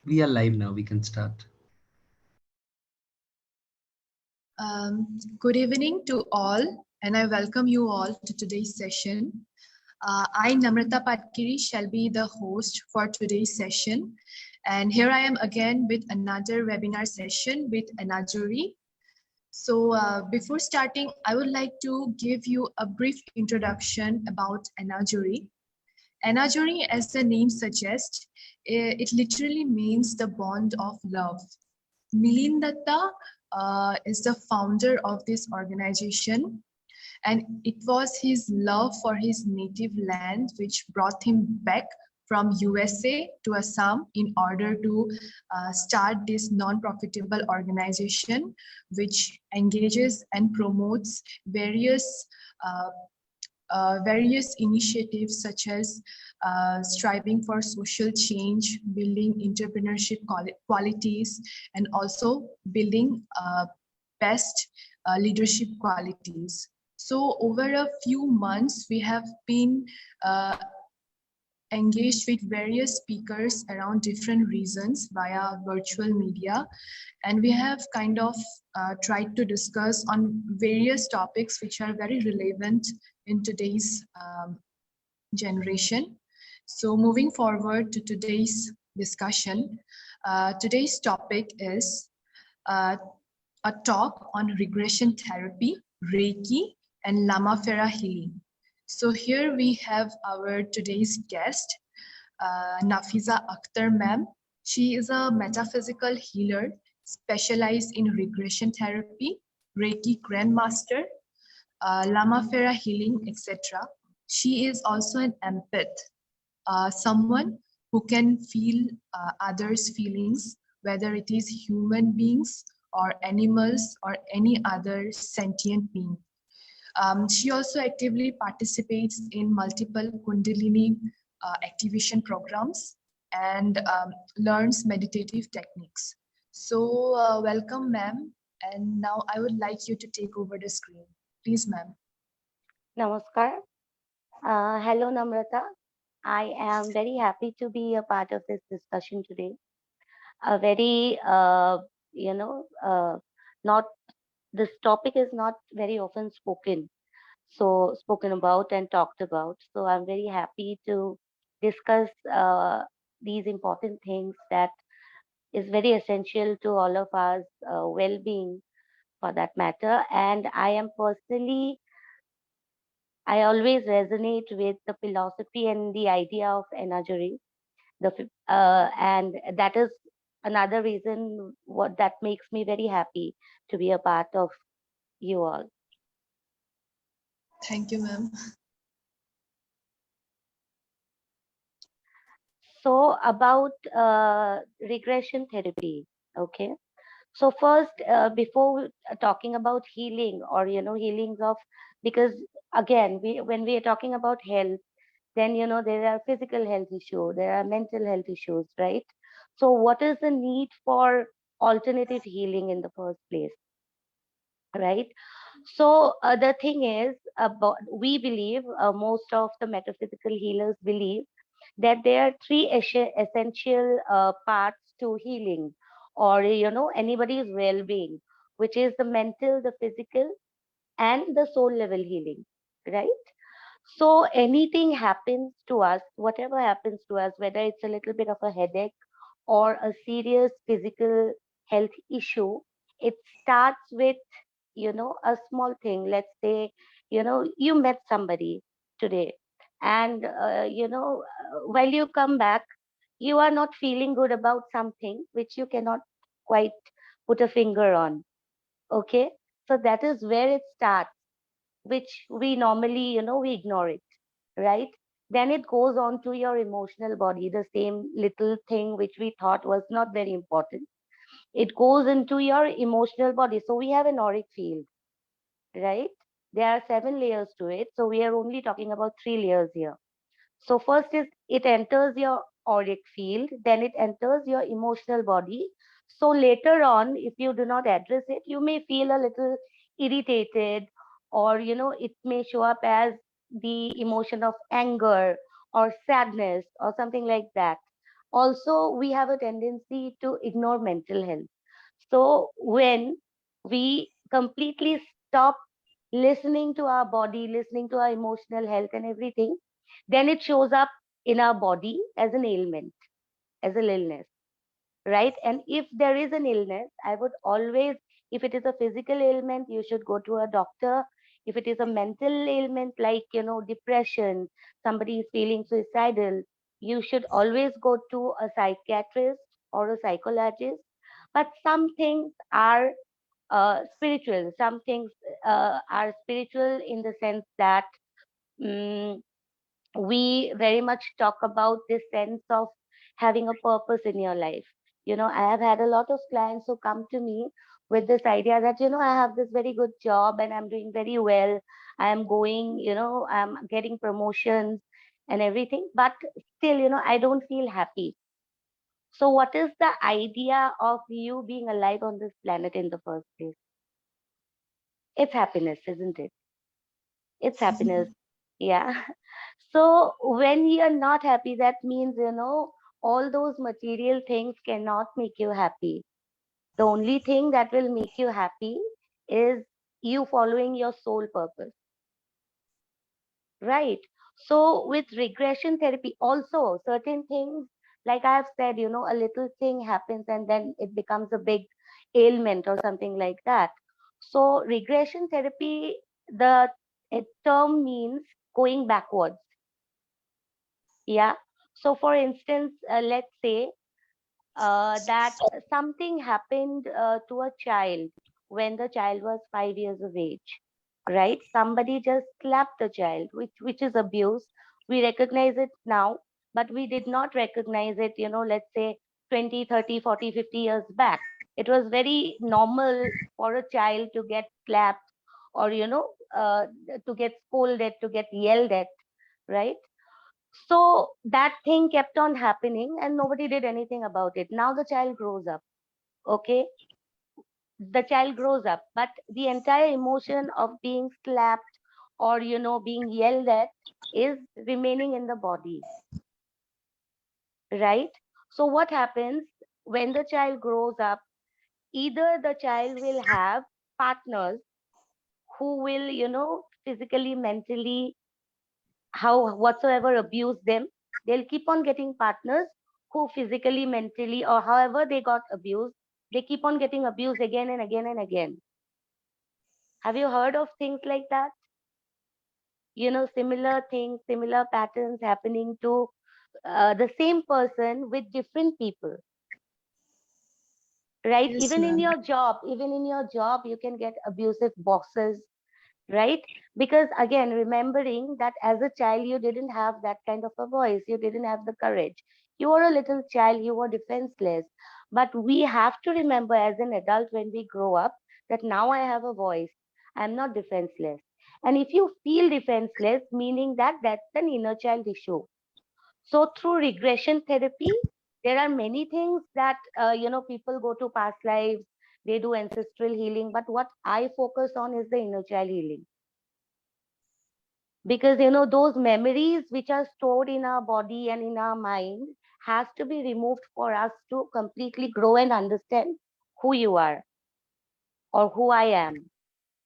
We are live now. We can start. Good evening to all, and I welcome you all to today's session. I, Namrata Patkiri, shall be the host for today's session. And here I am again with another webinar session with Anajuri. So before starting, I would like to give you a brief introduction about Anajuri. Anajuri, as the name suggests, it literally means the bond of love. Milind Datta is the founder of this organization, and it was his love for his native land which brought him back from USA to Assam in order to start this non-profitable organization which engages and promotes uh, various initiatives such as striving for social change, building entrepreneurship qualities, and also building best leadership qualities. So over a few months, we have been engaged with various speakers around different regions via virtual media, and we have kind of tried to discuss on various topics which are very relevant in today's generation. So moving forward to today's discussion, today's topic is a talk on regression therapy, Reiki, and Lama ferra healing. So here we have our today's guest, Nafisa Akhtar ma'am. She is a metaphysical healer specialized in regression therapy, Reiki grandmaster, Lama ferra healing, etc. She is also an empath, someone who can feel others' feelings, whether it is human beings or animals or any other sentient being. She also actively participates in multiple Kundalini activation programs and learns meditative techniques. So welcome, ma'am. And now I would like you to take over the screen. Please, ma'am. Namaskar. Hello, Namrata. I am very happy to be a part of this discussion today. A very, not this topic is not very often spoken about and talked about. So I'm very happy to discuss these important things that is very essential to all of us well-being for that matter. And I always resonate with the philosophy and the idea of energy. And that is another reason what that makes me very happy to be a part of you all. Thank you, ma'am. So about regression therapy, okay. So first, before talking about healing or healings of, because again, when we are talking about health, then there are physical health issues, there are mental health issues, right? So what is the need for alternative healing in the first place, right? So the thing is, about we believe, most of the metaphysical healers believe that there are three essential parts to healing, or anybody's well-being, which is the mental, the physical, and the soul level healing, right? So anything happens to us, whatever happens to us, whether it's a little bit of a headache or a serious physical health issue, it starts with a small thing. Let's say you met somebody today, and while you come back, you are not feeling good about something which you cannot quite put a finger on. Okay, so that is where it starts, which we normally we ignore it, right? Then it goes on to your emotional body, the same little thing which we thought was not very important. It goes into your emotional body. So we have an auric field, right? There are 7 layers to it, so we are only talking about 3 layers here. So first is it enters your auric field, then it enters your emotional body. So later on, if you do not address it, you may feel a little irritated, or it may show up as the emotion of anger or sadness or something like that. Also, we have a tendency to ignore mental health. So when we completely stop listening to our body, listening to our emotional health and everything, then it shows up in our body as an ailment, as an illness, right? And if there is an illness, I would always, if it is a physical ailment, you should go to a doctor. If it is a mental ailment like, depression, somebody is feeling suicidal, you should always go to a psychiatrist or a psychologist. But some things are spiritual. Some things are spiritual in the sense that mm we very much talk about this sense of having a purpose in your life. I have had a lot of clients who come to me with this idea that, I have this very good job and I'm doing very well. I am going, I'm getting promotions and everything, but still, I don't feel happy. So, what is the idea of you being alive on this planet in the first place? It's happiness, isn't it? It's happiness. Yeah. So when you're not happy, that means, all those material things cannot make you happy. The only thing that will make you happy is you following your soul purpose, right? So with regression therapy, also certain things, like I have said, a little thing happens and then it becomes a big ailment or something like that. So regression therapy, the term means going backwards. Yeah. So, for instance, let's say that something happened to a child when the child was 5 years of age, right? Somebody just slapped the child, which is abuse. We recognize it now, but we did not recognize it, let's say 20, 30, 40, 50 years back. It was very normal for a child to get slapped or, to get scolded, to get yelled at, right? So that thing kept on happening and nobody did anything about it. Now the child grows up. Okay. The child grows up, but the entire emotion of being slapped or, being yelled at is remaining in the body. Right. So what happens when the child grows up? Either the child will have partners who will, physically, mentally, how whatsoever abuse them, they'll keep on getting partners who physically, mentally, or however they got abused, they keep on getting abused again and again and again. Have you heard of things like that? Similar things, similar patterns happening to the same person with different people, right? Yes, Even in your job you can get abusive bosses, right? Because again, remembering that as a child you didn't have that kind of a voice, you didn't have the courage, you were a little child, you were defenseless. But we have to remember as an adult when we grow up that now I have a voice, I'm not defenseless. And if you feel defenseless, meaning that that's an inner child issue. So through regression therapy, there are many things that people go to past lives, they do ancestral healing, but what I focus on is the inner child healing. Because those memories which are stored in our body and in our mind has to be removed for us to completely grow and understand who you are or who I am.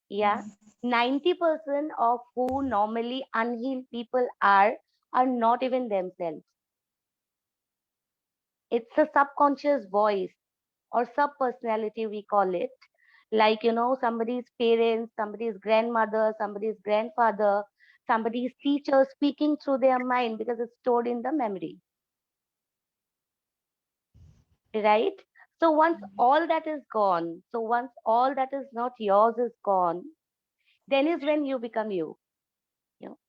Yeah. 90% of who normally unhealed people are not even themselves. It's a subconscious voice or sub personality, we call it. Like, somebody's parents, somebody's grandmother, somebody's grandfather, somebody's teacher speaking through their mind because it's stored in the memory, right? So once all that is gone, so once all that is not yours is gone, then is when you become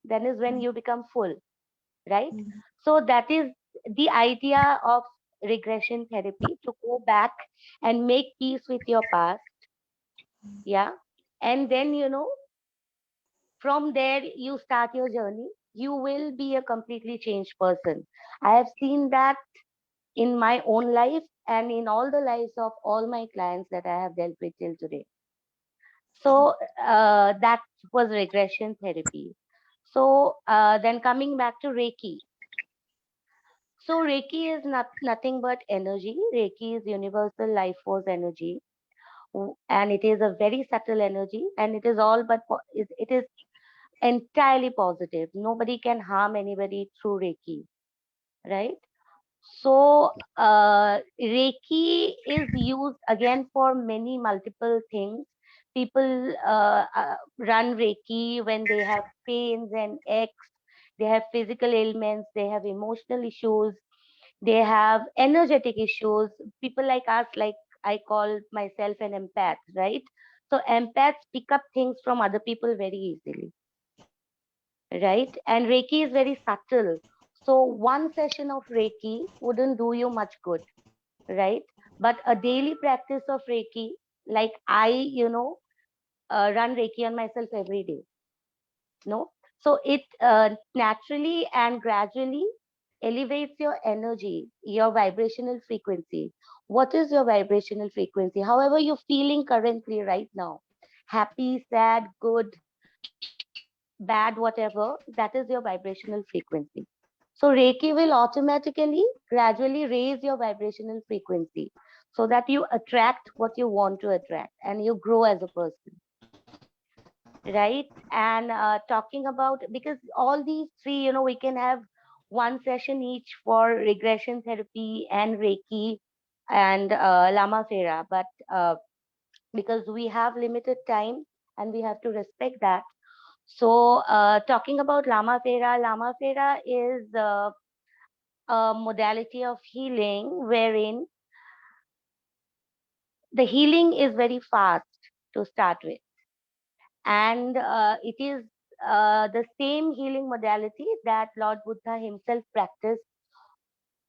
then is when you become full, right? So that is the idea of regression therapy, to go back and make peace with your past. Yeah. And then, from there you start your journey, you will be a completely changed person. I have seen that in my own life and in all the lives of all my clients that I have dealt with till today. So that was regression therapy. So then coming back to Reiki. So Reiki is nothing but energy. Reiki is universal life force energy, and it is a very subtle energy, and it is all but it is entirely positive. Nobody can harm anybody through Reiki, right? So Reiki is used again for many multiple things. People run Reiki when they have pains and aches, they have physical ailments, they have emotional issues, they have energetic issues. People like us, like I call myself an empath, right? So empaths pick up things from other people very easily, right? And Reiki is very subtle. So one session of Reiki wouldn't do you much good, right? But a daily practice of Reiki, like I, run Reiki on myself every day, no? So it naturally and gradually elevates your energy, your vibrational frequency. What is your vibrational frequency? However you're feeling currently right now, happy, sad, good, bad, whatever, that is your vibrational frequency. So Reiki will automatically, gradually raise your vibrational frequency so that you attract what you want to attract and you grow as a person, right? And talking about, because all these three, we can have one session each for regression therapy and Reiki and Lama Fera, but because we have limited time and we have to respect that. So, talking about Lama Fera is a modality of healing wherein the healing is very fast to start with, and it is the same healing modality that Lord Buddha himself practiced.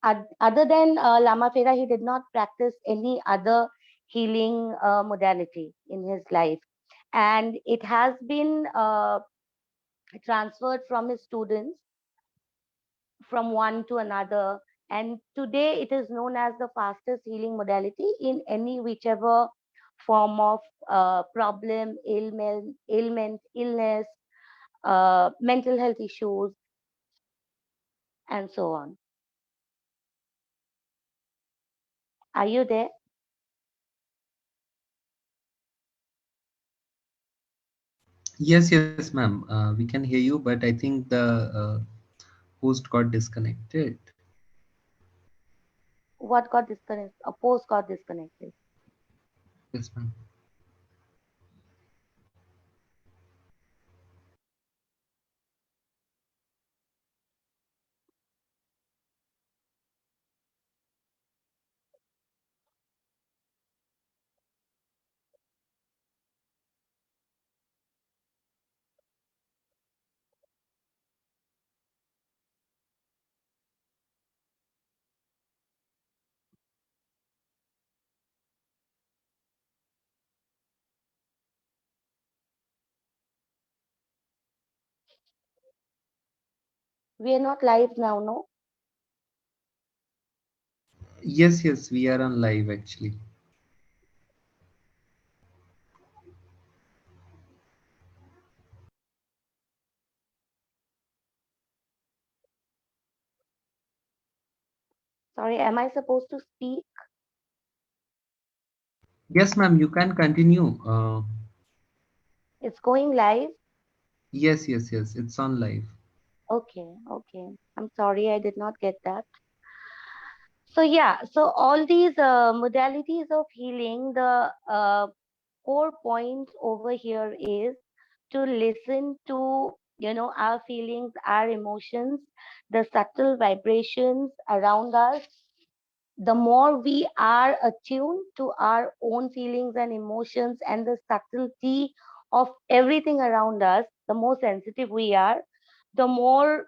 Other than Lama Fera, he did not practice any other healing modality in his life, and it has been transferred from his students from one to another. And today it is known as the fastest healing modality in any whichever form of problem, illness, mental health issues, and so on. Are you there? Yes, yes, ma'am. We can hear you, but I think the host got disconnected. What got disconnected? A post got disconnected. Yes, ma'am. We are not live now, no? Yes, yes, we are on live actually. Sorry, am I supposed to speak? Yes, ma'am, you can continue. It's going live? Yes, yes, yes, it's on live. Okay, okay. I'm sorry, I did not get that. So yeah, so all these modalities of healing, the core point over here is to listen to, our feelings, our emotions, the subtle vibrations around us. The more we are attuned to our own feelings and emotions and the subtlety of everything around us, the more sensitive we are, the more,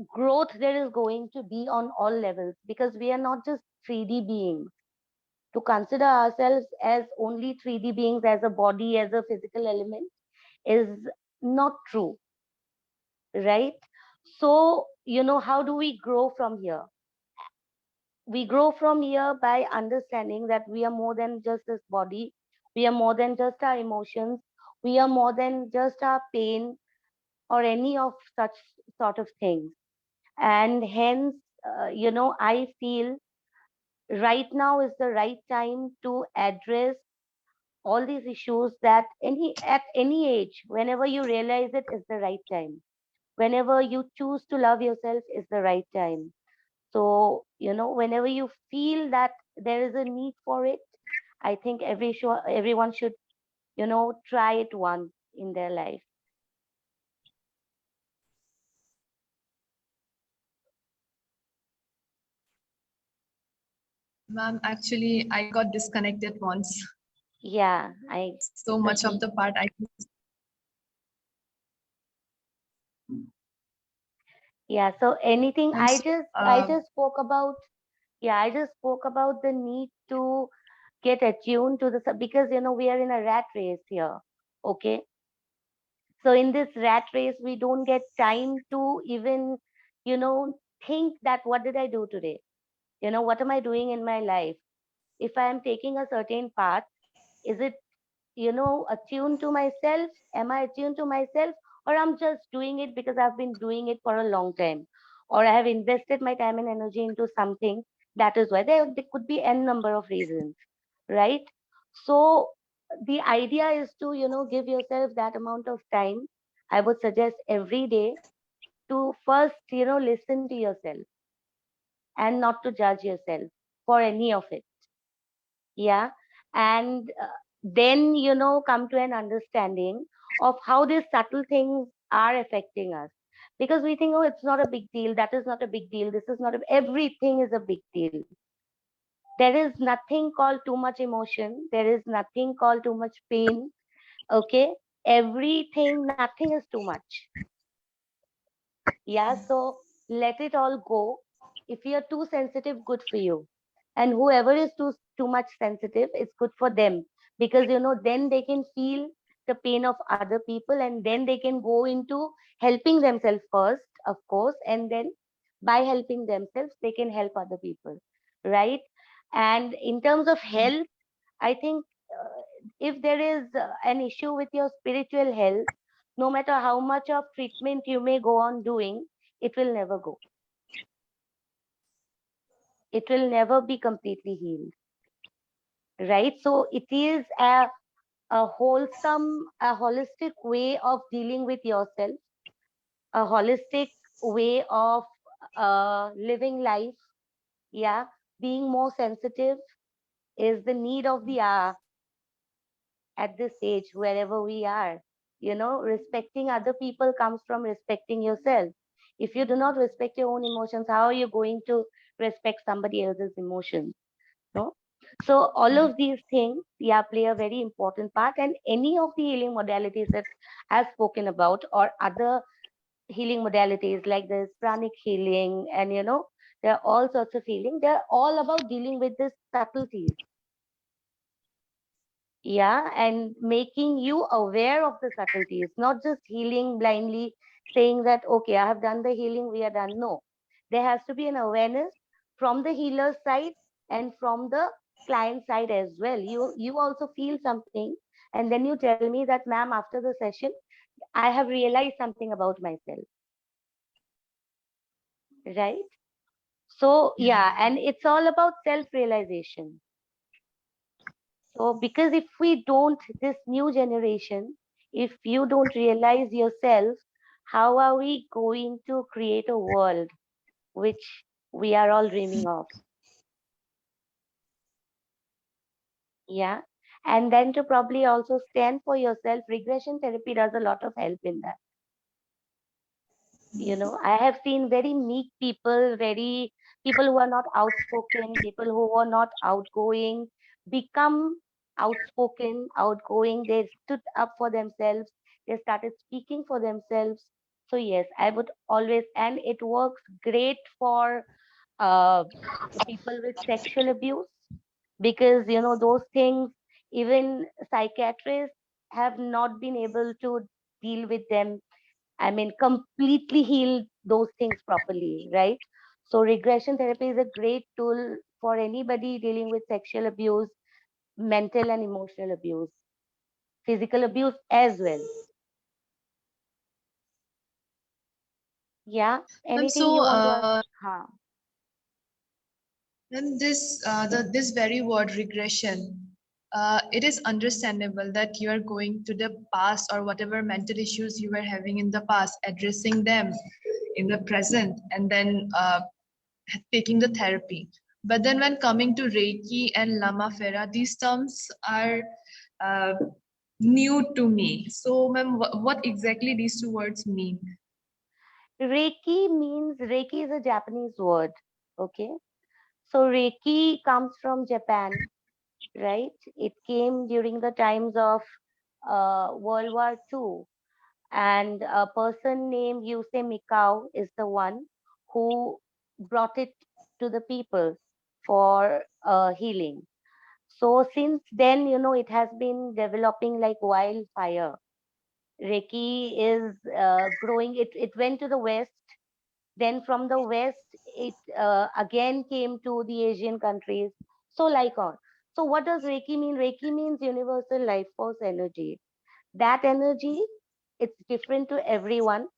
growth there is going to be on all levels, because we are not just 3D beings. To consider ourselves as only 3D beings, as a body, as a physical element, is not true, right? So, how do we grow from here? We grow from here by understanding that we are more than just this body, we are more than just our emotions, we are more than just our pain or any of such sort of things. And hence, I feel right now is the right time to address all these issues, that at any age, whenever you realize it, is the right time. Whenever you choose to love yourself is the right time. So, whenever you feel that there is a need for it, I think everyone should, try it once in their life. Ma'am, actually, I got disconnected once. Yeah, I So much of agree. the part I Yeah, so anything, ma'am. So, I just spoke about, yeah, I just spoke about the need to get attuned to the, because, we are in a rat race here. Okay. So in this rat race, we don't get time to even, think that what did I do today? What am I doing in my life? If I am taking a certain path, is it, attuned to myself? Am I attuned to myself? Or I'm just doing it because I've been doing it for a long time? Or I have invested my time and energy into something. That is why there could be n number of reasons, right? So the idea is to, give yourself that amount of time. I would suggest every day to first, listen to yourself and not to judge yourself for any of it. Yeah. And then, come to an understanding of how these subtle things are affecting us. Because we think, oh, it's not a big deal. That is not a big deal. This is not everything is a big deal. There is nothing called too much emotion. There is nothing called too much pain. Okay. Everything, nothing is too much. Yeah. So let it all go. If you're too sensitive, good for you. And whoever is too much sensitive, it's good for them, because then they can feel the pain of other people, and then they can go into helping themselves first, of course, and then by helping themselves they can help other people, right? And in terms of health, I think, if there is an issue with your spiritual health, no matter how much of treatment you may go on doing, it will never go. It will never be completely healed, right? So it is a wholesome, a holistic way of dealing with yourself, a holistic way of living life. Yeah. Being more sensitive is the need of the hour at this age, wherever we are. Respecting other people comes from respecting yourself. If you do not respect your own emotions, how are you going to respect somebody else's emotions? No. So all of these things, yeah, play a very important part. And any of the healing modalities that I've spoken about, or other healing modalities like this pranic healing, and there are all sorts of healing, they're all about dealing with these subtleties. Yeah, and making you aware of the subtleties, not just healing blindly, saying that, okay, I have done the healing, we are done. No, there has to be an awareness from the healer's side and from the client side as well. You also feel something, and then you tell me that, ma'am, after the session, I have realized something about myself, right? So, yeah, yeah. and it's all about self realization. So, because if we don't, this new generation, if you don't realize yourself, how are we going to create a world which we are all dreaming of? Yeah. And then to probably also stand for yourself, regression therapy does a lot of help in that. I have seen very meek people, very people who are not outspoken, people who are not outgoing, become outspoken, outgoing. They stood up for themselves, they started speaking for themselves. So yes, I would always, and it works great for uh, people with sexual abuse, because those things, even psychiatrists have not been able to deal with them. I mean, completely heal those things properly, right? So, regression therapy is a great tool for anybody dealing with sexual abuse, mental and emotional abuse, physical abuse as well. Yeah. Ma'am, Anything so you want to ask? Huh. then this very word regression, it is understandable that you are going to the past or whatever mental issues you were having in the past, addressing them in the present, and then taking the therapy. But then when coming to Reiki and Lama Ferra, these terms are uh, new to me. So, ma'am, what exactly these two words mean? Reiki is a Japanese word. Okay. So Reiki comes from Japan, right? It came during the times of World War II, and a person named Yusei Mikao is the one who brought it to the people for healing. So since then, it has been developing like wildfire. Reiki is growing. It went to the west. Then from the west, it again came to the Asian countries. So like on. So what does Reiki mean? Reiki means universal life force energy. That energy, it's different to everyone.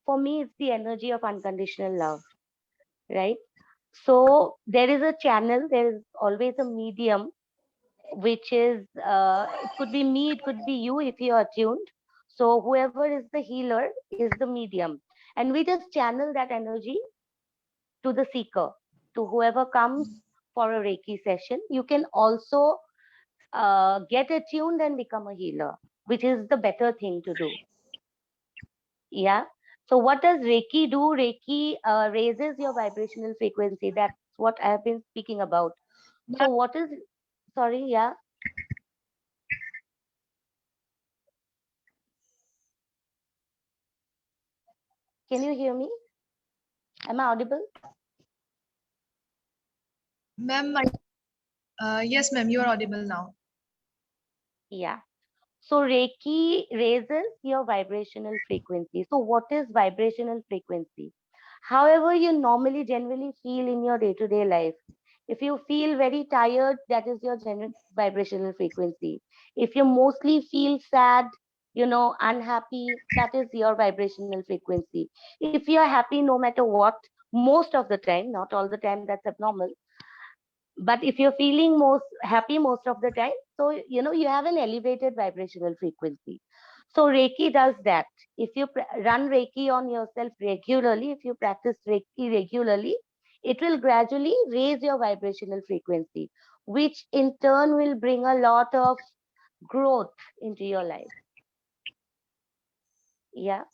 For me, it's the energy of unconditional love, right? So there is a channel, there is always a medium, which is, it could be me, it could be you if you are attuned. So whoever is the healer is the medium. And we just channel that energy to the seeker, to whoever comes for a Reiki session. You can also get attuned and become a healer, which is the better thing to do. Yeah. So what does Reiki do? Reiki raises your vibrational frequency. That's what I have been speaking about. So what is, sorry, yeah. Can you hear me? Am I audible? Ma'am, yes, ma'am, you are audible now. Yeah. So Reiki raises your vibrational frequency. So what is vibrational frequency? However you normally generally feel in your day-to-day life. If you feel very tired, that is your general vibrational frequency. If you mostly feel sad, unhappy, that is your vibrational frequency. If you are happy no matter what, most of the time, not all the time, that's abnormal, but if you're feeling most happy most of the time, so you have an elevated vibrational frequency. So Reiki does that. If you run Reiki on yourself regularly, if you practice Reiki regularly, it will gradually raise your vibrational frequency, which in turn will bring a lot of growth into your life. Yeah.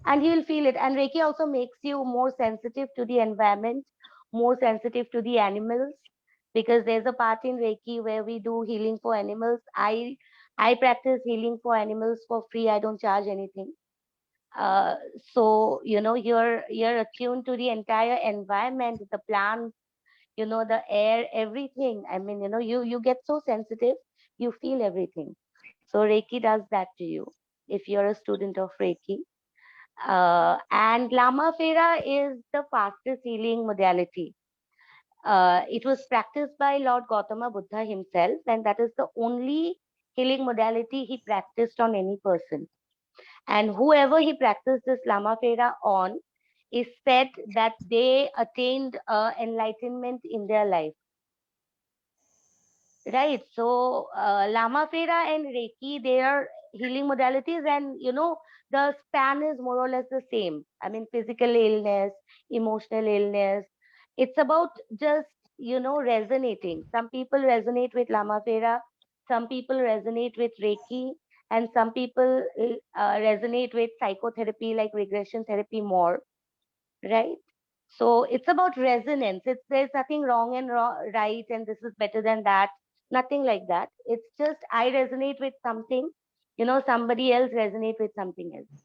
And you will feel it. And Reiki also makes you more sensitive to the environment, more sensitive to the animals, because there's a part in Reiki where we do healing for animals. I practice healing for animals for free. I don't charge anything. uh, so you're attuned to the entire environment, the plants, the air, everything. I mean, you get so sensitive, you feel everything. So Reiki does that to you if you're a student of Reiki. And Lama Fera is the fastest healing modality. It was practiced by Lord Gautama Buddha himself, and that is the only healing modality he practiced on any person. And whoever he practiced this Lama Fera on is said that they attained enlightenment in their life. Right. So, Lama Fera and Reiki, they are healing modalities, and the span is more or less the same. I mean, physical illness, emotional illness. It's about just, resonating. Some people resonate with Lama Fera, some people resonate with Reiki, and some people resonate with psychotherapy like regression therapy more. Right. So it's about resonance. There's nothing wrong and right, and this is better than that. Nothing like that. It's just I resonate with something, somebody else resonate with something else.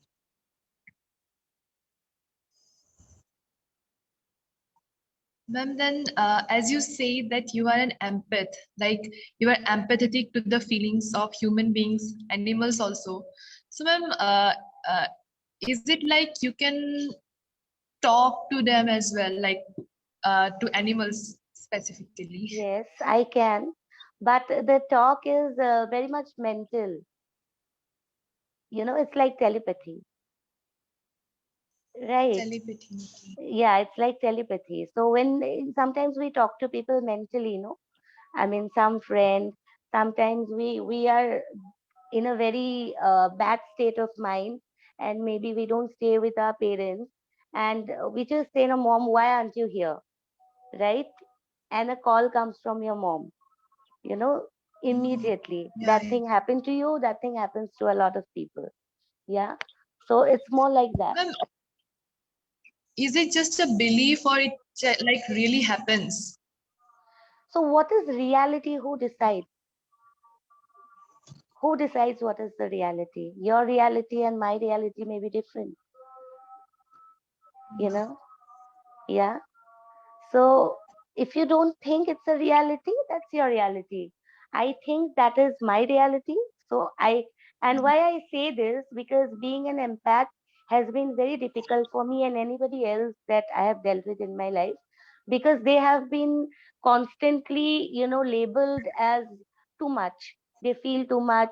Ma'am, then as you say that you are an empath, like you are empathetic to the feelings of human beings, animals also. So, ma'am, uh, is it like you can talk to them as well, like to animals specifically? Yes, I can, but the talk is very much mental. It's like telepathy. right? Telepathy. Okay. Yeah, it's like telepathy. So when sometimes we talk to people mentally, I mean, some friend, sometimes we are in a very bad state of mind, and maybe we don't stay with our parents, and we just say, no, mom, why aren't you here? Right? And a call comes from your mom, you know, immediately. Yeah, That yeah. thing happened to you, that thing happens to a lot of people. Yeah. So it's more like that. Ma'am, is it just a belief or it like really happens? So what is reality? Who decides? Who decides what is the reality? Your reality and my reality may be different, you know? Yeah. So if you don't think it's a reality, that's your reality. I think that is my reality. So and why I say this, because being an empath has been very difficult for me and anybody else that I have dealt with in my life, because they have been constantly, labeled as too much. They feel too much,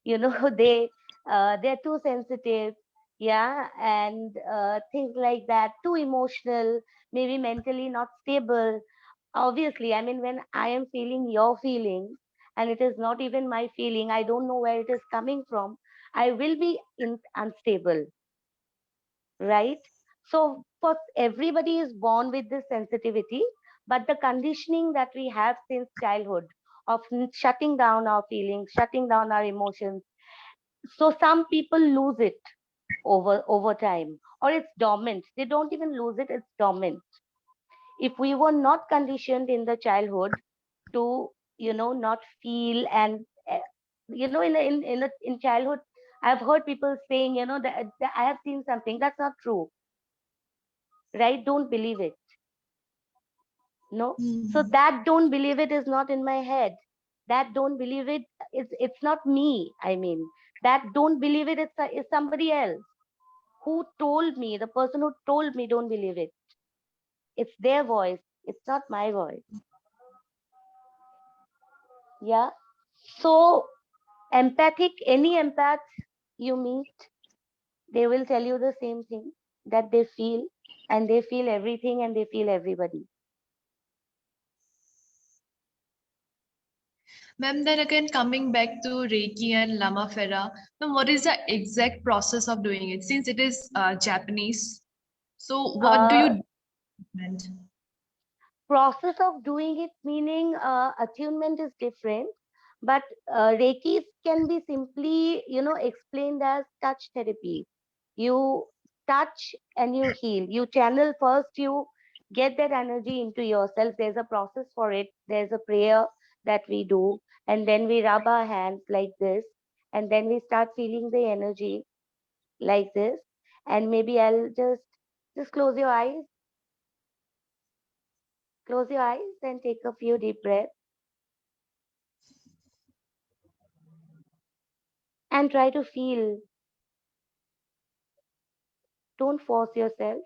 they're too sensitive, yeah, and things like that, too emotional, maybe mentally not stable. Obviously, I mean, when I am feeling your feelings and it is not even my feeling, I don't know where it is coming from, I will be unstable, right? So, for everybody is born with this sensitivity, but the conditioning that we have since childhood of shutting down our feelings, shutting down our emotions. So some people lose it over time, or it's dormant. They don't even lose it, it's dormant. If we were not conditioned in the childhood to not feel, and in childhood, I've heard people saying, that I have seen something. That's not true, right? Don't believe it. No. So Hmm. that don't believe it is not in my head. That don't believe it, it's not me. I mean, that don't believe it is somebody else who told me. The person who told me don't believe it, it's their voice, it's not my voice. Yeah. So empathic, any empath you meet, they will tell you the same thing, that they feel, and they feel everything, and they feel everybody. Ma'am, then again, coming back to Reiki and Lama Ferra, ma'am, what is the exact process of doing it? Since it is Japanese, so what do uh you recommend? Process of doing it, meaning attunement is different, but reiki can be simply explained as touch therapy. You touch and you heal, you channel first, you get that energy into yourself. There's a process for it, there's a prayer that we do, and then we rub our hands like this, and then we start feeling the energy like this. And maybe I'll just close your eyes and take a few deep breaths and try to feel. Don't force yourself.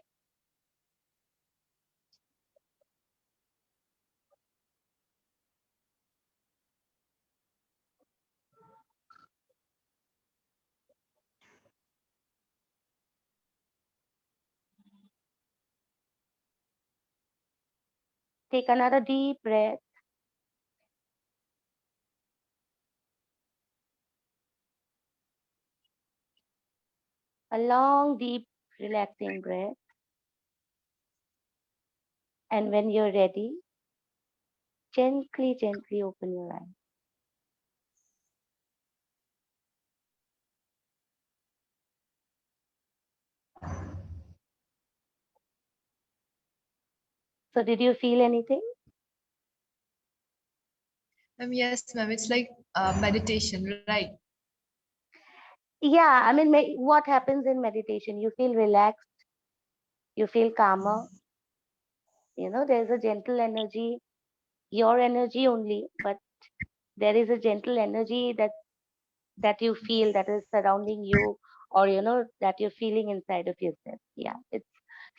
Take another deep breath, a long, deep, relaxing breath. And when you're ready, gently, gently open your eyes. So, did you feel anything? Yes, ma'am, it's like meditation, right? Yeah, I mean, what happens in meditation? You feel relaxed, you feel calmer. There's a gentle energy, your energy only, but there is a gentle energy that you feel, that is surrounding you, or that you're feeling inside of yourself. Yeah, it's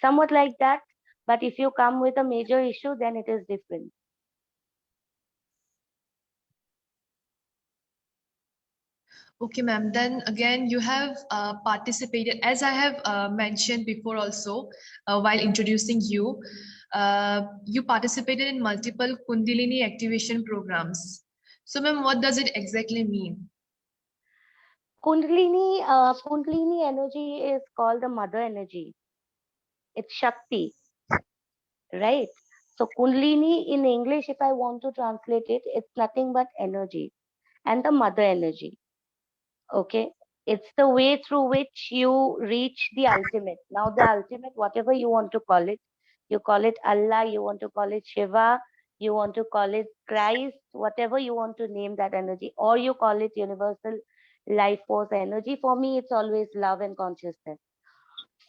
somewhat like that. But if you come with a major issue, then it is different. Okay, ma'am. Then again, you have participated, as I have mentioned before also, while introducing you, you participated in multiple Kundalini activation programs. So, ma'am, what does it exactly mean? Kundalini energy is called the mother energy. It's Shakti, right? So Kundalini in English, if I want to translate it, it's nothing but energy and the mother energy. Okay. It's the way through which you reach the ultimate. Now, the ultimate, whatever you want to call it Allah, you want to call it Shiva, you want to call it Christ, whatever you want to name that energy, or you call it universal life force energy. For me, it's always love and consciousness.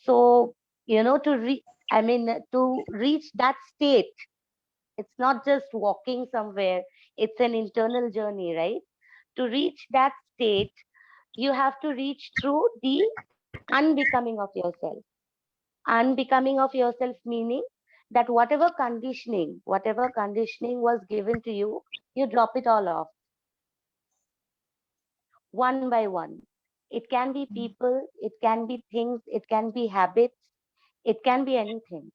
So, to reach that state, it's not just walking somewhere, it's an internal journey, right? To reach that state, you have to reach through the unbecoming of yourself. Unbecoming of yourself meaning that whatever conditioning was given to you drop it all off one by one. It can be people, it can be things, it can be habits, it can be anything.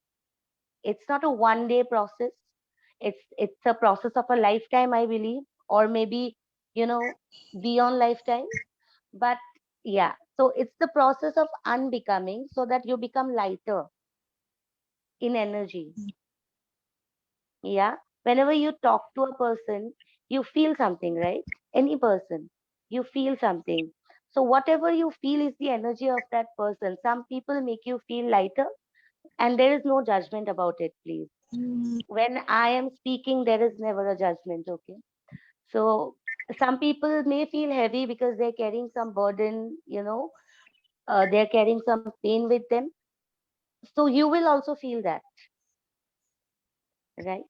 It's not a one day process. It's a process of a lifetime, I believe, or maybe, you know, beyond lifetime. But yeah, so it's the process of unbecoming so that you become lighter in energy. Yeah. Whenever you talk to a person, you feel something, right? Any person, you feel something. So whatever you feel is the energy of that person. Some people make you feel lighter, and there is no judgment about it, please. When I am speaking, there is never a judgment, okay? So some people may feel heavy because they're carrying some burden, they're carrying some pain with them. So you will also feel that, right?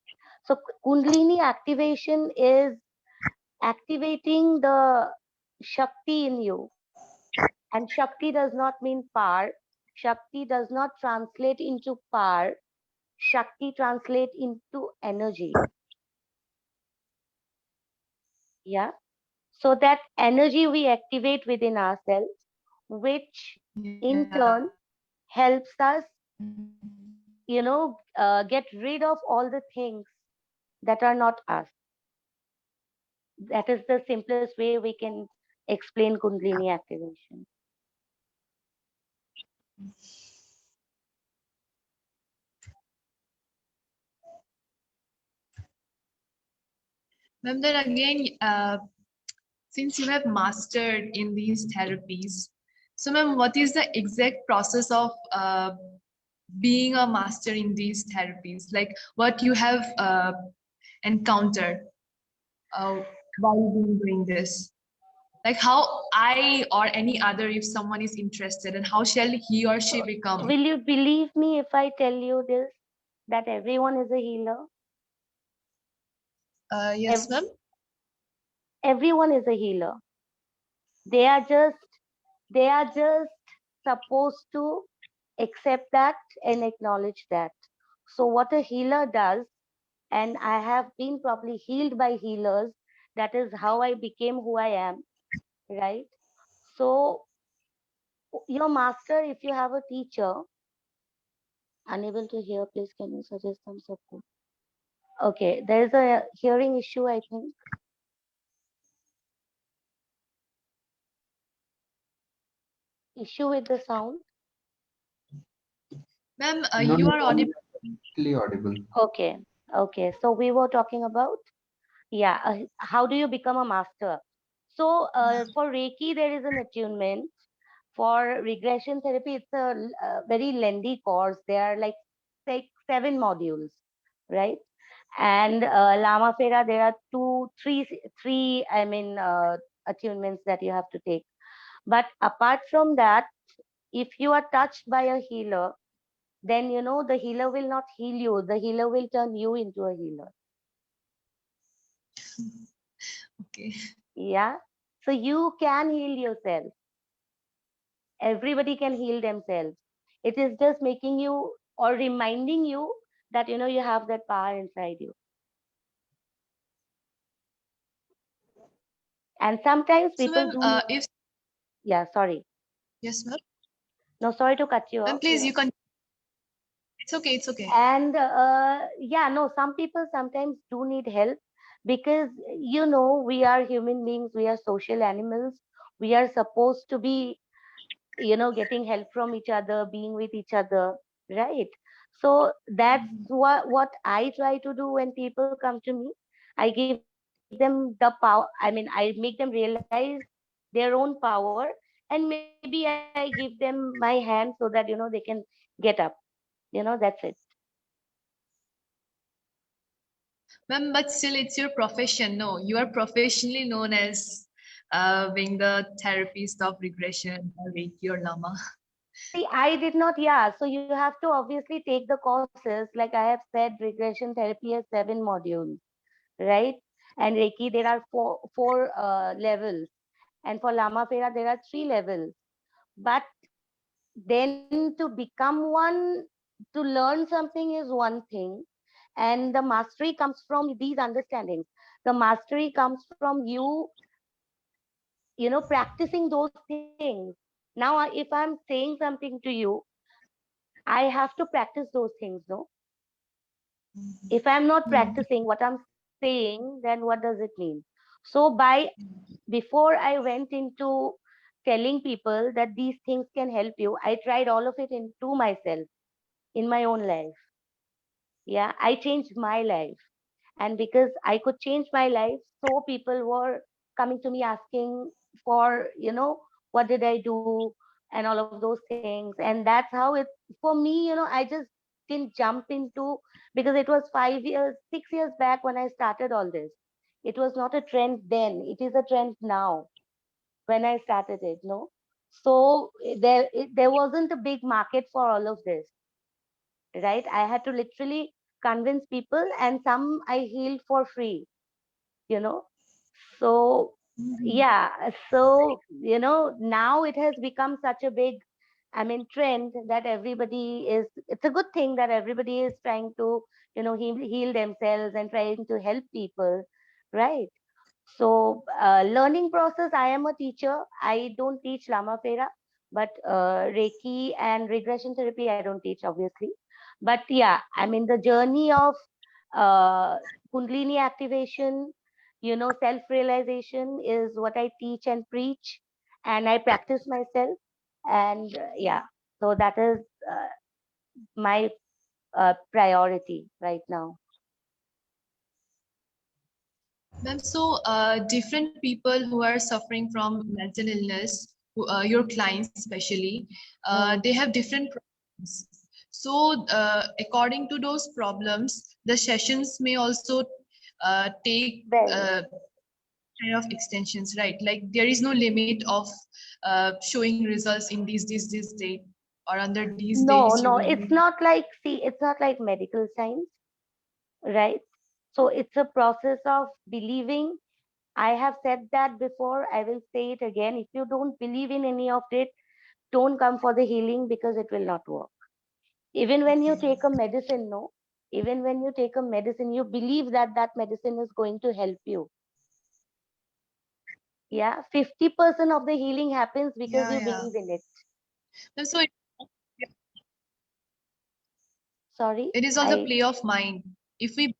So Kundalini activation is activating the Shakti in you. And Shakti does not mean power. Shakti does not translate into power. Shakti translate into energy. Yeah. So that energy we activate within ourselves, which Yeah. in turn helps us, Mhm. get rid of all the things that are not us. That is the simplest way we can explain Kundalini activation. Ma'am, then again, since you have mastered in these therapies, so ma'am, what is the exact process of being a master in these therapies? Like what you have encountered uh, while being doing this? Like how I or any other, if someone is interested, and how shall he or she become? Will you believe me if I tell you this, that everyone is a healer? Yes, Ev- ma'am. Everyone is a healer. They are just they are just supposed to accept that and acknowledge that. So what a healer does, and I have been probably healed by healers, that is how I became who I am, right? So your master, if you have a teacher, unable to hear, please can you suggest some support? Okay, there is a hearing issue, I think. Issue with the sound. Ma'am, No, you no, are no, audible. clearly audible. Okay, okay. So we were talking about, yeah, how do you become a master? So for Reiki, there is an attunement. For regression therapy, it's a very lengthy course. There are like 7 modules, right? And Lama Ferra, there are three, attunements that you have to take. But apart from that, if you are touched by a healer, then the healer will not heal you. The healer will turn you into a healer. Okay. Yeah. So you can heal yourself. Everybody can heal themselves. It is just making you or reminding you that you have that power inside you. And sometimes So, people ma'am, do need, if yeah, sorry. yes, ma'am. No, sorry to cut you Ma'am, off, please, you can. It's okay. It's okay. And yeah, no, some people sometimes do need help because, we are human beings, we are social animals. We are supposed to be, getting help from each other, being with each other, right? So that's what I try to do when people come to me. I give them the power. I mean, I make them realize their own power, and maybe I give them my hand so that, they can get up. That's it. Ma'am, but still, it's your profession. No, you are professionally known as being the therapist of regression or Reiki or Lama. See, I did not, yeah. So you have to obviously take the courses. Like I have said, regression therapy has 7 modules, right? And Reiki, there are four levels. And for Lama Fera, there are 3 levels. But then to become one, to learn something is one thing. And the mastery comes from these understandings. The mastery comes from you, practicing those things. Now, if I'm saying something to you, I have to practice those things, no? If I'm not practicing what I'm saying, then what does it mean? So before I went into telling people that these things can help you, I tried all of it into myself, in my own life. Yeah, I changed my life. And because I could change my life, so people were coming to me asking for, what did I do, and all of those things. And that's how it, for me, I just didn't jump into, because it was 5 years, 6 years back when I started all this. It was not a trend then, it is a trend now. When I started it, no. So there wasn't a big market for all of this, right? I had to literally convince people, and some I healed for free, you know. So yeah, so now it has become such a big, I mean, trend, that everybody is, it's a good thing that everybody is trying to, heal themselves and trying to help people, right? So, learning process, I am a teacher. I don't teach Lama Fera, but Reiki and regression therapy, I don't teach, obviously. But yeah, I mean, the journey of uh, Kundalini activation, self realization is what I teach and preach, and I practice myself. And yeah, so that is my priority right now. Ma'am, so different people who are suffering from mental illness, your clients especially, Mm. they have different problems. So, according to those problems, the sessions may also take Very. kind of extensions, right? Like there is no limit of showing results in this date or under these No, days you no, will it's be. not like, see, it's not like medical science, right? So it's a process of believing. I have said that before. I will say it again. If you don't believe in any of it, don't come for the healing, because it will not work. Even when you take a medicine, no, even when you take a medicine, you believe that that medicine is going to help you. Yeah, 50% of the healing happens because Yeah, you yeah. believe in it. And so Sorry, it is all the I. play of mind. If we, it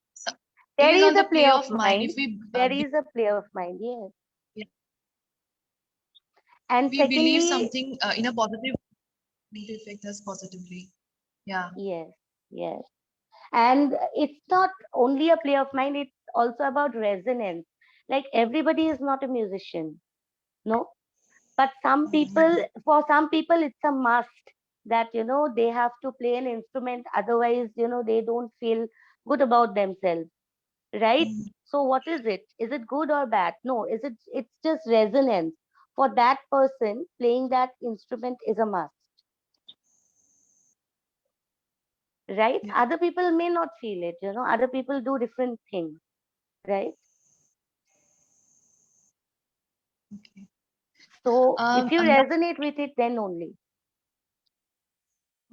There is all is the a play play of of mind. mind. If we There is a play of mind, yes. if And we believe secondly, something in a positive, it will affect us positively. Yeah. yes, yes. And it's not only a play of mind, it's also about resonance. Like everybody is not a musician, no? But for some people, it's a must that, they have to play an instrument. Otherwise, they don't feel good about themselves, right? So what is it? Is it good or bad? No, it's just resonance. For that person, playing that instrument is a must, right? Yeah. Other people may not feel it, other people do different things, right? Okay. So if you And now, resonate with it, then only.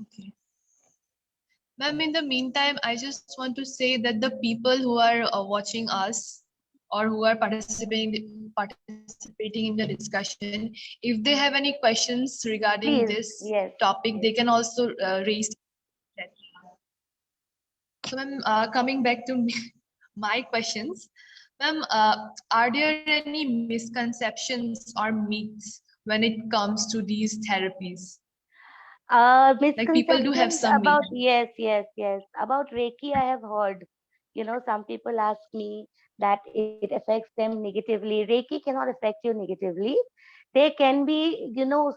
okay. Ma'am, in the meantime, I just want to say that the people who are watching us, or who are participating in the discussion, if they have any questions regarding Please, this yes, topic, they yes. can also raise that. So, ma'am, coming back to my questions, ma'am, are there any misconceptions or myths when it comes to these therapies? Like people do have Misconceptions some myths. about, yes, yes, yes. About Reiki, I have heard. Some people ask me that it affects them negatively. Reiki cannot affect you negatively. They can be,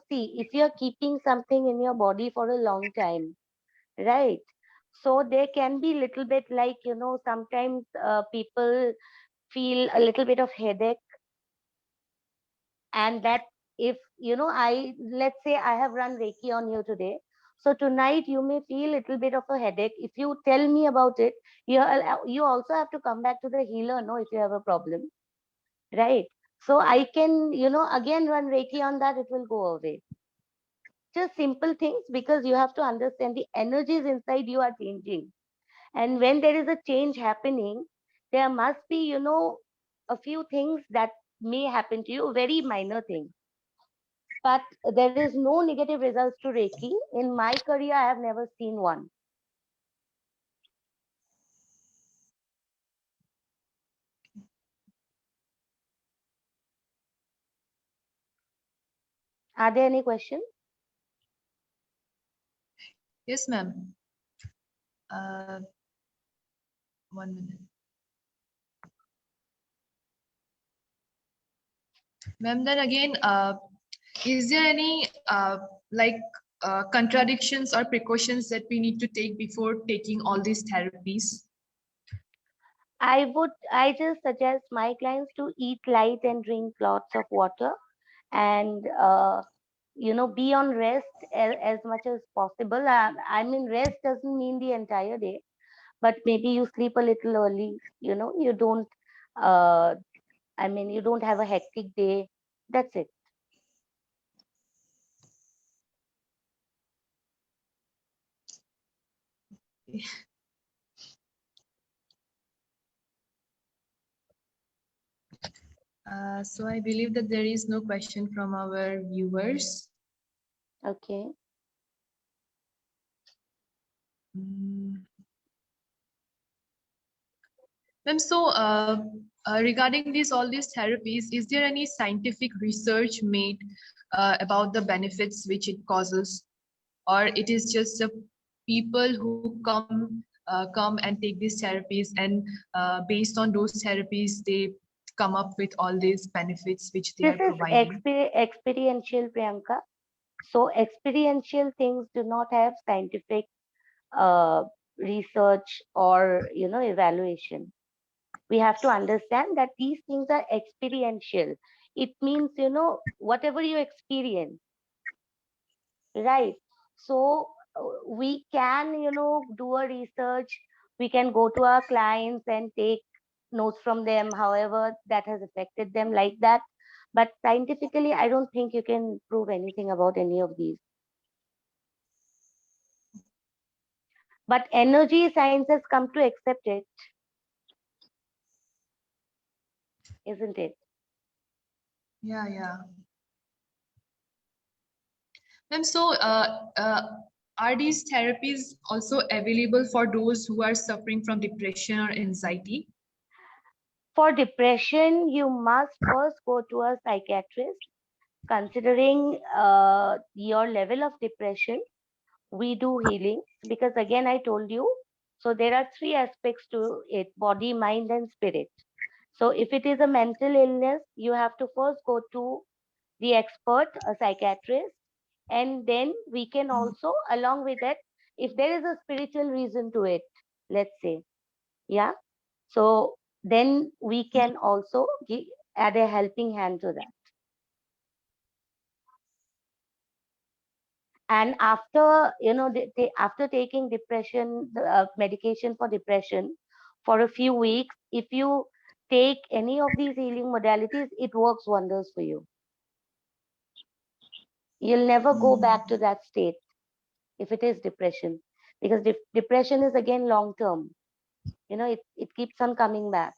see, if you're keeping something in your body for a long time, right? So there can be little bit like, sometimes people feel a little bit of headache, and that if I let's say I have run Reiki on you today, so tonight you may feel a little bit of a headache. If you tell me about it, you also have to come back to the healer, no, if you have a problem, right? So I can again run Reiki on that, it will go away. Just simple things, because you have to understand the energies inside you are changing, and when there is a change happening, there must be a few things that may happen to you, very minor things, but there is no negative results to Reiki. In my career, I have never seen one. Are there any questions? Yes, ma'am. Uh, 1 minute. Ma'am, then again, is there any like contradictions or precautions that we need to take before taking all these therapies? I just suggest my clients to eat light and drink lots of water, and be on rest as much as possible. I mean, rest doesn't mean the entire day, but maybe you sleep a little early. You don't. Uh, I mean, you don't have a hectic day. That's it. So I believe that there is no question from our viewers. Okay. Mm. Ma'am, so regarding all these therapies, is there any scientific research made about the benefits which it causes, or it is just the people who come and take these therapies, and based on those therapies, they come up with all these benefits which they This are is providing? experiential, Priyanka. So experiential things do not have scientific uh, research or evaluation. We have to understand that these things are experiential. It means whatever you experience, right? So we can do a research. We can go to our clients and take notes from them, however that has affected them, like that. But scientifically, I don't think you can prove anything about any of these. But energy science has come to accept it, isn't it? Yeah, yeah. Ma'am, so are these therapies also available for those who are suffering from depression or anxiety? For depression, you must first go to a psychiatrist. Considering your level of depression, we do healings, because again, I told you, so there are three aspects to it: body, mind, and spirit. So if it is a mental illness, you have to first go to the expert, a psychiatrist, and then we can also, along with that, if there is a spiritual reason to it, let's say, yeah, so then we can also add a helping hand to that. And after after taking depression medication for depression for a few weeks, if you take any of these healing modalities, it works wonders for you. You'll never go back to that state if it is depression, because depression is again long term. It keeps on coming back.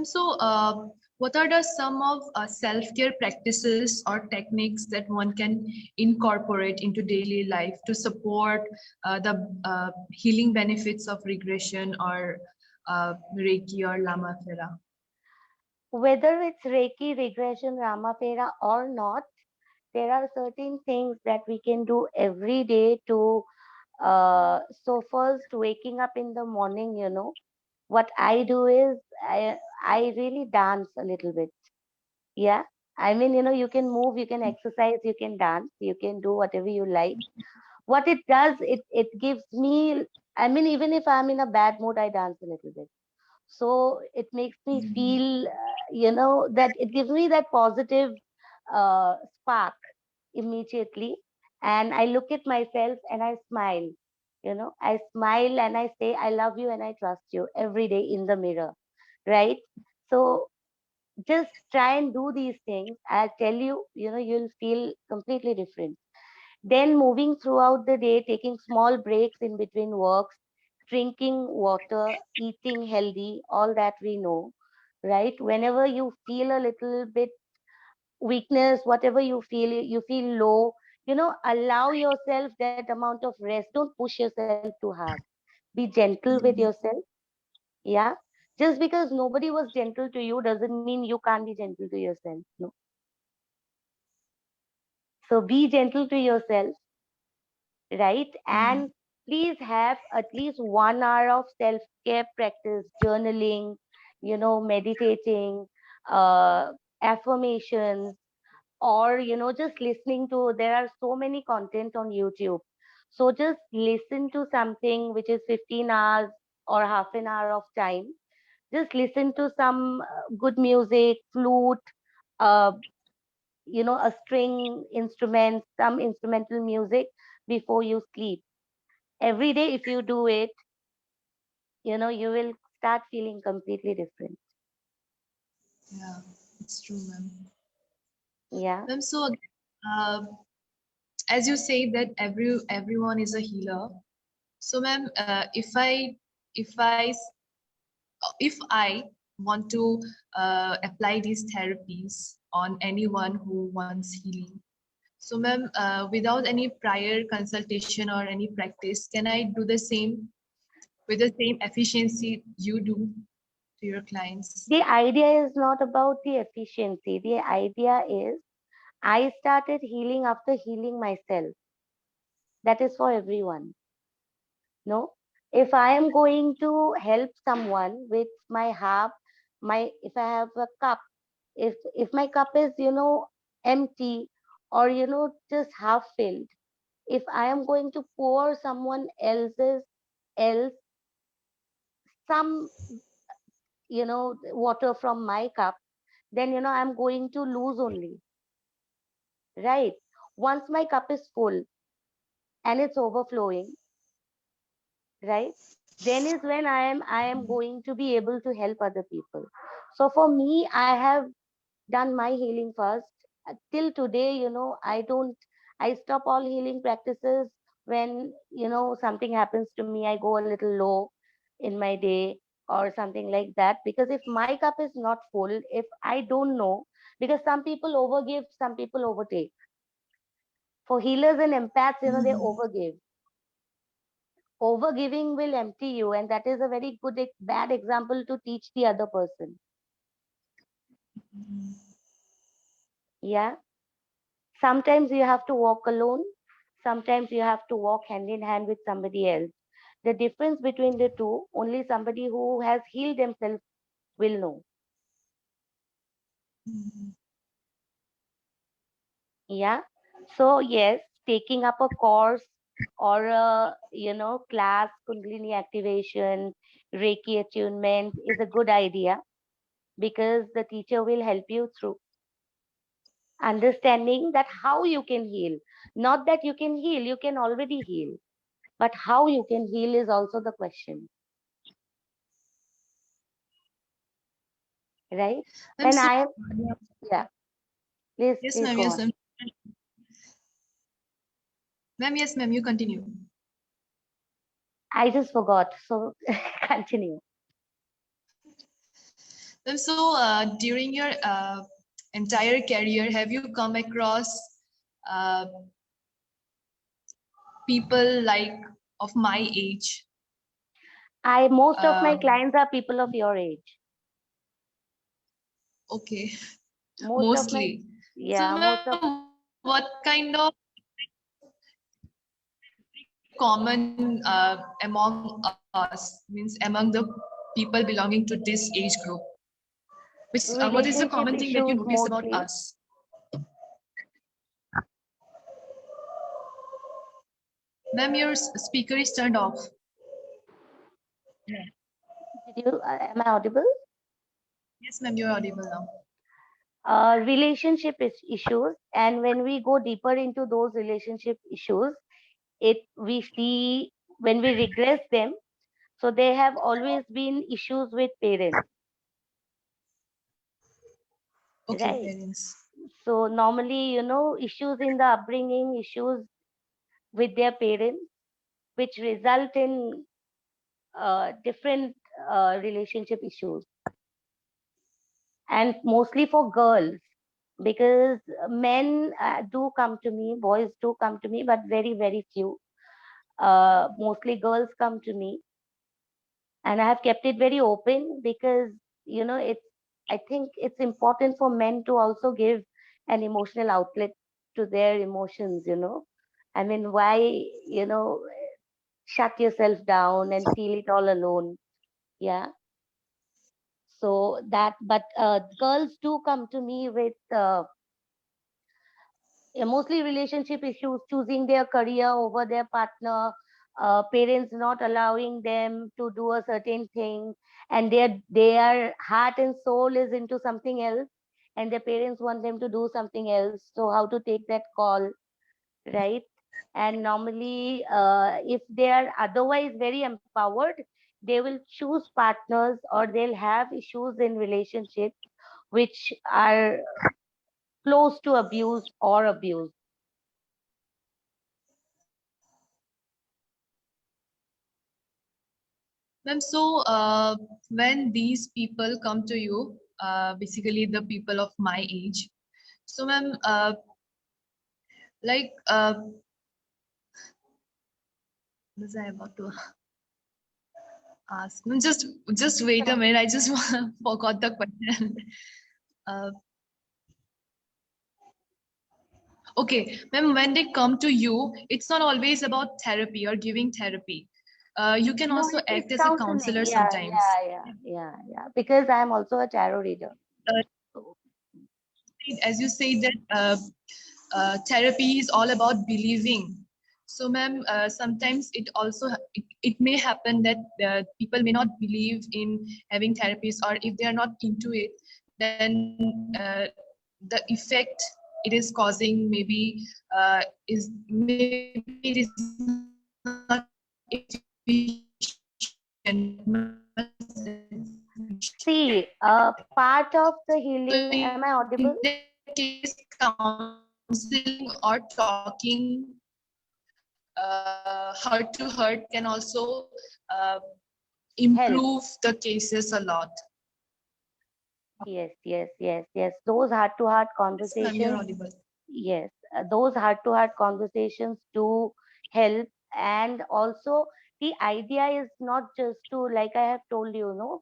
So, what are some of self-care practices or techniques that one can incorporate into daily life to support the healing benefits of regression or Reiki or Lama Fera? Whether it's Reiki, regression, Ramapera or not, there are certain things that we can do every day to so first waking up in the morning, what I do is I really dance a little bit. Yeah. I mean, you can move, you can exercise, you can dance, you can do whatever you like. What it does, it gives me, I mean, even if I'm in a bad mood, I dance a little bit. So it makes me feel, that it gives me that positive spark immediately. And I look at myself and I smile. I smile and I say, I love you and I trust you every day in the mirror. Right. So just try and do these things. I tell you, you'll feel completely different. Then moving throughout the day, taking small breaks in between works, drinking water, eating healthy, all that we know, right? Whenever you feel a little bit weakness, whatever you feel low, allow yourself that amount of rest. Don't push yourself too hard. Be gentle with yourself. Yeah. Just because nobody was gentle to you doesn't mean you can't be gentle to yourself. No. So be gentle to yourself, right? And please have at least 1 hour of self care practice, journaling, meditating, affirmations, or, just listening to, there are so many content on YouTube. So just listen to something which is 15 hours or half an hour of time. Just listen to some good music, flute, uh, a string instrument, some instrumental music before you sleep. Every day, if you do it, you will start feeling completely different. Yeah, it's true, ma'am. Yeah. Ma'am, so uh, as you say that everyone is a healer. So, ma'am, if I want to apply these therapies on anyone who wants healing, so ma'am, without any prior consultation or any practice, can I do the same with the same efficiency you do to your clients? The idea is not about the efficiency. The idea is I started healing after healing myself. That is for everyone. No? If I am going to help someone with my half, if I have a cup, if my cup is, empty or, just half filled, if I am going to pour someone else some, water from my cup, then, I'm going to lose only, right? Once my cup is full and it's overflowing, right? Then is when I am going to be able to help other people. So for me, I have done my healing first. Till today, I stop all healing practices when, something happens to me, I go a little low in my day or something like that. Because if my cup is not full, if I don't know, because some people overgive, some people overtake. For healers and empaths, they overgive. Overgiving will empty you, and that is a very bad example to teach the other person. Yeah. Sometimes you have to walk alone, sometimes you have to walk hand in hand with somebody else. The difference between the two, only somebody who has healed themselves will know. Yeah. So yes, taking up a course or a, class, kundalini activation, reiki attunement is a good idea, because the teacher will help you through understanding that how you can heal. Not that you can heal, you can already heal, but how you can heal is also the question, right? I'm When so I am, yeah, please, yes, please ma'am. go Yes, on. ma'am. Ma'am, yes, ma'am. You continue. I just forgot. So continue. During your entire career, have you come across uh, people like of my age? Most of my Uh, clients are people of your age. okay, Most of my, mostly. So, yeah, ma'am, most of, what kind of common among us, means among the people belonging to this age group? What is the common relationship thing that you issues notice about mostly. us? Ma'am, your speaker is turned off. Did you, am I audible? Yes, ma'am, you're audible now. Relationship issues, and when we go deeper into those relationship issues, it we see when we regress them. So there have always been issues with parents, Okay, right? parents. So normally, issues in the upbringing, issues with their parents, which result in different relationship issues, and mostly for girls, because men do come to me, boys do come to me, but very, very few. Mostly girls come to me, and I have kept it very open because it's. I think it's important for men to also give an emotional outlet to their emotions. I mean, why shut yourself down and feel it all alone? Yeah. So that, but girls do come to me with mostly relationship issues, choosing their career over their partner, parents not allowing them to do a certain thing, and their heart and soul is into something else, and their parents want them to do something else. So how to take that call, right? And normally, if they are otherwise very empowered, they will choose partners, or they'll have issues in relationships which are close to abuse or abuse. Ma'am, when these people come to you, basically the people of my age. So, ma'am, like, what was I about to ask? Ma'am, just wait a minute. I just forgot the question. Uh, okay, ma'am, when they come to you, it's not always about therapy or giving therapy. You can No, also it's act as a counseling. counselor Yeah, sometimes. yeah, yeah, yeah, yeah. Because I'm also a tarot reader. Uh, So, as you say that therapy is all about believing. So, ma'am, sometimes it may happen that people may not believe in having therapies, or if they are not into it, then the effect it is causing maybe maybe it is not efficient. see, part of the healing, am I So audible? in that case, counseling or talking heart to heart can also Help. improve the cases a lot. Yes, yes, yes, yes. Those heart-to-heart Yes, ma'am, you're conversations, audible. yes, those heart-to-heart conversations do help. And also, the idea is not just to, like I have told you,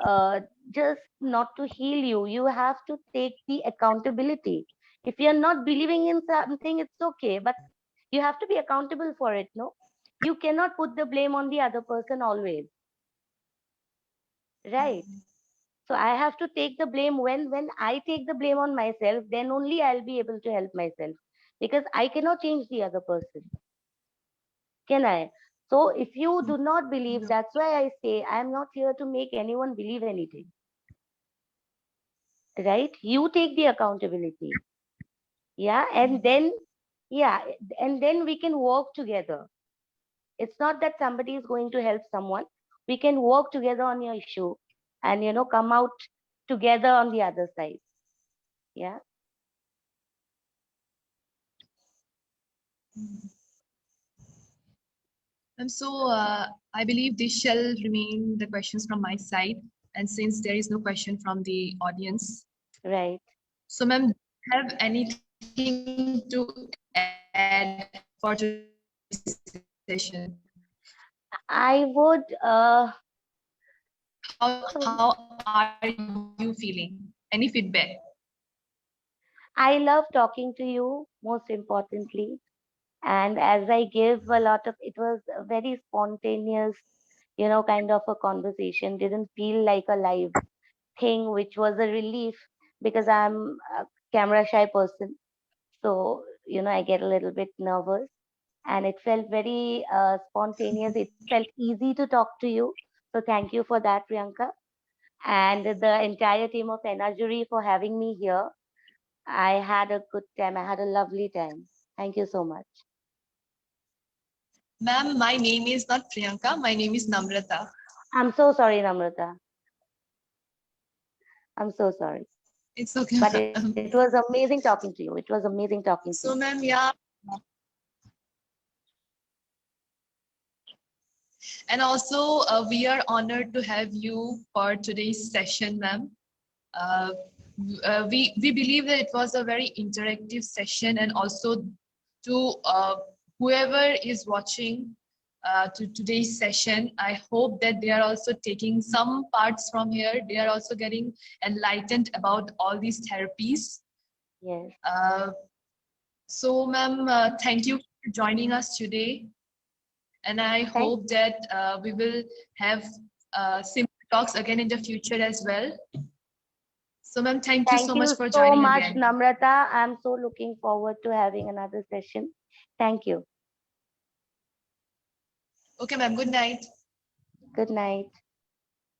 uh, just not to heal you. You have to take the accountability. If you're not believing in something, it's okay, but you have to be accountable for it. No, you cannot put the blame on the other person always, right? So I have to take the blame. When I take the blame on myself, then only I'll be able to help myself, because I cannot change the other person, can I? So if you do not believe, that's why I say I'm not here to make anyone believe anything, right? You take the accountability. Yeah, and then, yeah, and then we can work together. It's not that somebody is going to help someone. We can work together on your issue, and come out together on the other side. Yeah. I believe this shall remain the questions from my side. And since there is no question from the audience, Right. so ma'am, do you have anything to add for today's session? I would, How are you feeling? Any feedback? I love talking to you, most importantly. And as I give a lot of, it was a very spontaneous, kind of a conversation. Didn't feel like a live thing, which was a relief because I'm a camera shy person. So, I get a little bit nervous, and it felt very spontaneous. It felt easy to talk to you. So, thank you for that, Priyanka. And the entire team of Energy for having me here. I had a good time. I had a lovely time. Thank you so much. Ma'am, my name is not Priyanka. My name is Namrata. I'm so sorry, Namrata. I'm so sorry. It's okay, But it was ma'am. amazing talking to you. It was amazing talking to you. So, ma'am, yeah. And also, we are honored to have you for today's session, ma'am. Uh, we believe that it was a very interactive session, and also to whoever is watching to today's session, I hope that they are also taking some parts from here. They are also getting enlightened about all these therapies. Yes. Uh, so, ma'am, thank you for joining us today. And I Thank hope that we will have similar talks again in the future as well. So, ma'am, thank you Thank so much you for so joining much, again. Namrata. I'm so looking forward to having another session. Thank you. Okay, ma'am, good night. Good night.